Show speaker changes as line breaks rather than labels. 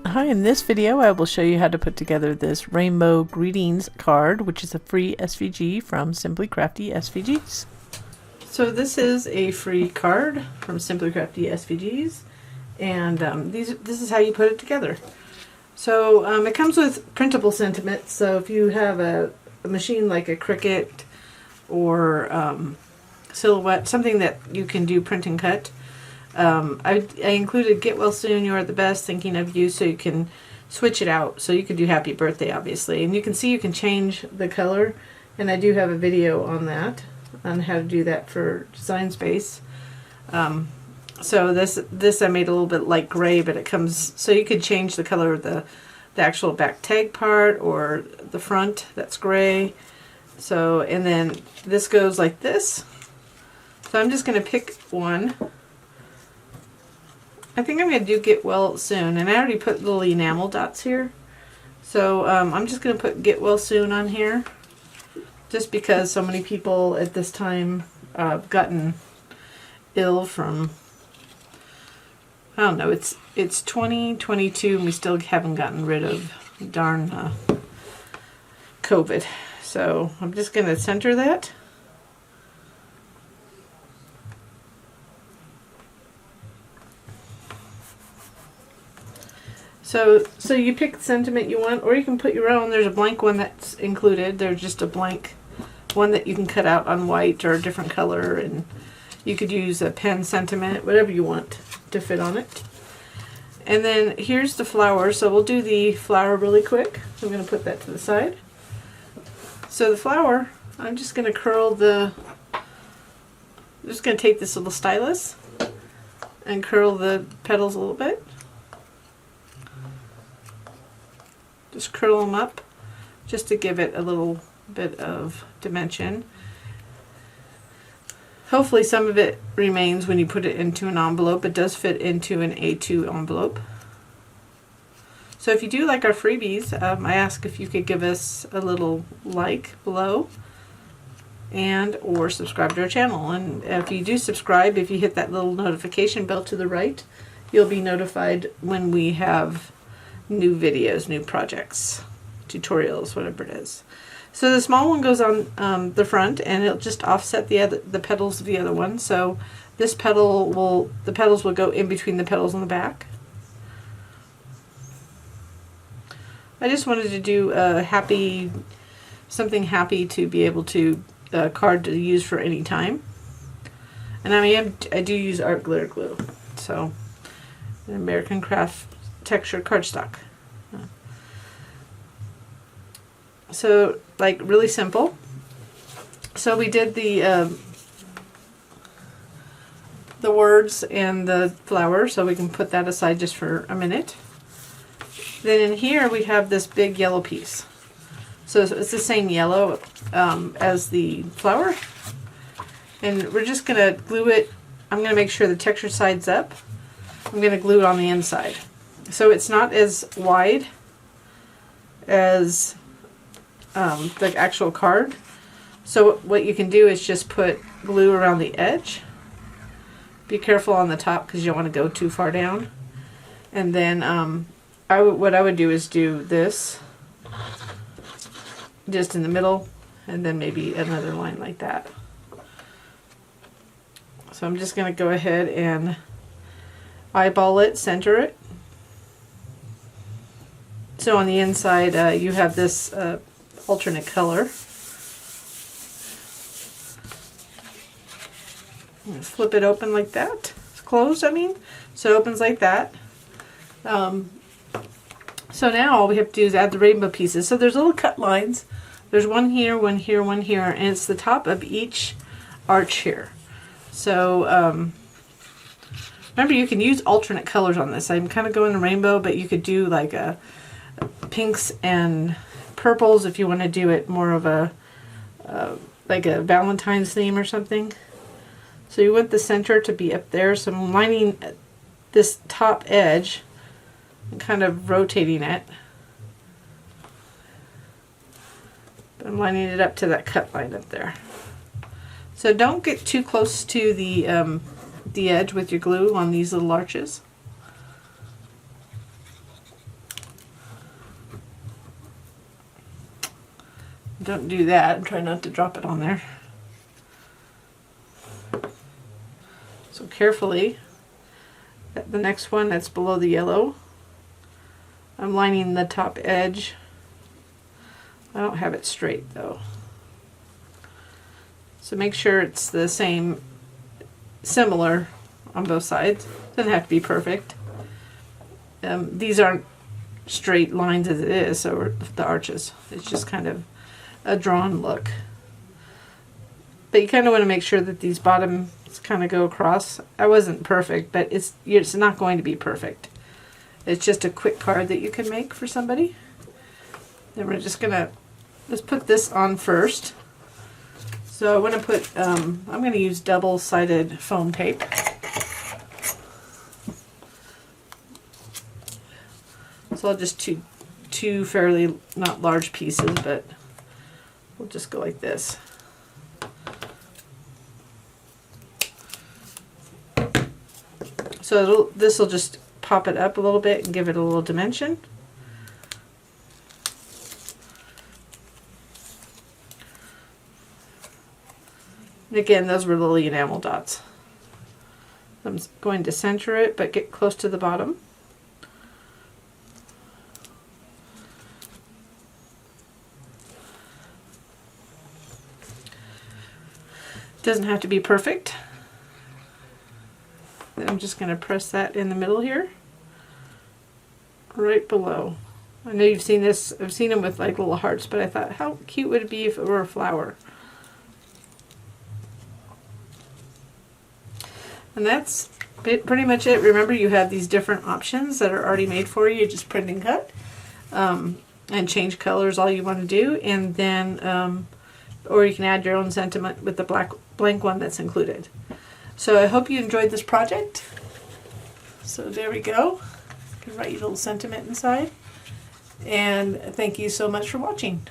Hi, in this video I will show you how to put together this rainbow greetings card, which is a free SVG from Simply Crafty SVGs. So this is a free card from Simply Crafty SVGs, and this is how you put it together. So it comes with printable sentiments, so if you have a machine like a Cricut or Silhouette, something that you can do print and cut, I included Get Well Soon, You Are the Best, Thinking of You, so you can switch it out. So you could do Happy Birthday, obviously. And you can see you can change the color, and I do have a video on that, on how to do that for Design Space. So this I made a little bit light gray, but it comes, so you could change the color of the actual back tag part or the front, that's gray. So, and then this goes like this. So I'm just going to pick one. I think I'm going to do Get Well Soon, and I already put little enamel dots here. So I'm just going to put Get Well Soon on here, just because so many people at this time have gotten ill from, I don't know, it's 2022 and we still haven't gotten rid of darn COVID. So I'm just going to center that. So you pick the sentiment you want, or you can put your own. There's a blank one that's included. There's just a blank one that you can cut out on white or a different color, and you could use a pen sentiment, whatever you want to fit on it. And then here's the flower. So we'll do the flower really quick. I'm going to put that to the side. So the flower, I'm just going to curl I'm just going to take this little stylus and curl the petals a little bit. Just curl them up just to give it a little bit of dimension. Hopefully some of it remains when you put it into an envelope. It does fit into an A2 envelope. So if you do like our freebies, I ask if you could give us a little like below and or subscribe to our channel. And if you do subscribe, if you hit that little notification bell to the right, you'll be notified when we have new videos, new projects, tutorials, whatever it is. So the small one goes on the front, and it'll just offset the petals of the other one. So this petal the petals will go in between the petals on the back. I just wanted to do something happy to be able to card to use for any time. And I do use art glitter glue, so an American Craft texture cardstock. So like really simple. So we did the words and the flower, so we can put that aside just for a minute. Then in here we have this big yellow piece. So it's the same yellow as the flower, and we're just gonna glue it. I'm gonna make sure the texture side's up. I'm gonna glue it on the inside. So it's not as wide as the actual card. So what you can do is just put glue around the edge. Be careful on the top because you don't want to go too far down. And then what I would do is do this just in the middle, and then maybe another line like that. So I'm just going to go ahead and eyeball it, center it. So on the inside you have this alternate color. Flip it open like that. It's closed, I mean. So it opens like that. So now all we have to do is add the rainbow pieces. So there's little cut lines. There's one here, one here, one here, and it's the top of each arch here. So remember, you can use alternate colors on this. I'm kind of going to rainbow, but you could do like pinks and purples if you want to do it more of a like a Valentine's theme or something. So you want the center to be up there, so I'm lining this top edge and kind of rotating it. But I'm lining it up to that cut line up there. So don't get too close to the edge with your glue on these little arches. don't do that. Try not to drop it on there. So carefully, the next one that's below the yellow, I'm lining the top edge. I don't have it straight though. So make sure it's the same, similar on both sides. Doesn't have to be perfect. These aren't straight lines as it is, so the arches. It's just kind of a drawn look. But you kind of want to make sure that these bottoms kind of go across. I wasn't perfect, but it's not going to be perfect. It's just a quick card that you can make for somebody. Then we're just gonna put this on first. So I want to put, I'm going to use double-sided foam tape. So I'll just do two fairly, not large pieces, but we'll just go like this. So this will just pop it up a little bit and give it a little dimension. And again, those were little enamel dots. I'm going to center it, but get close to the bottom. Doesn't have to be perfect. I'm just going to press that in the middle here, right below. I know you've seen this, I've seen them with like little hearts, but I thought how cute would it be if it were a flower. And that's pretty much it. Remember, you have these different options that are already made for you. Just print and cut, and change colors all you want to do, and then or you can add your own sentiment with the blank one that's included. So I hope you enjoyed this project. So there we go. You can write your little sentiment inside. And thank you so much for watching.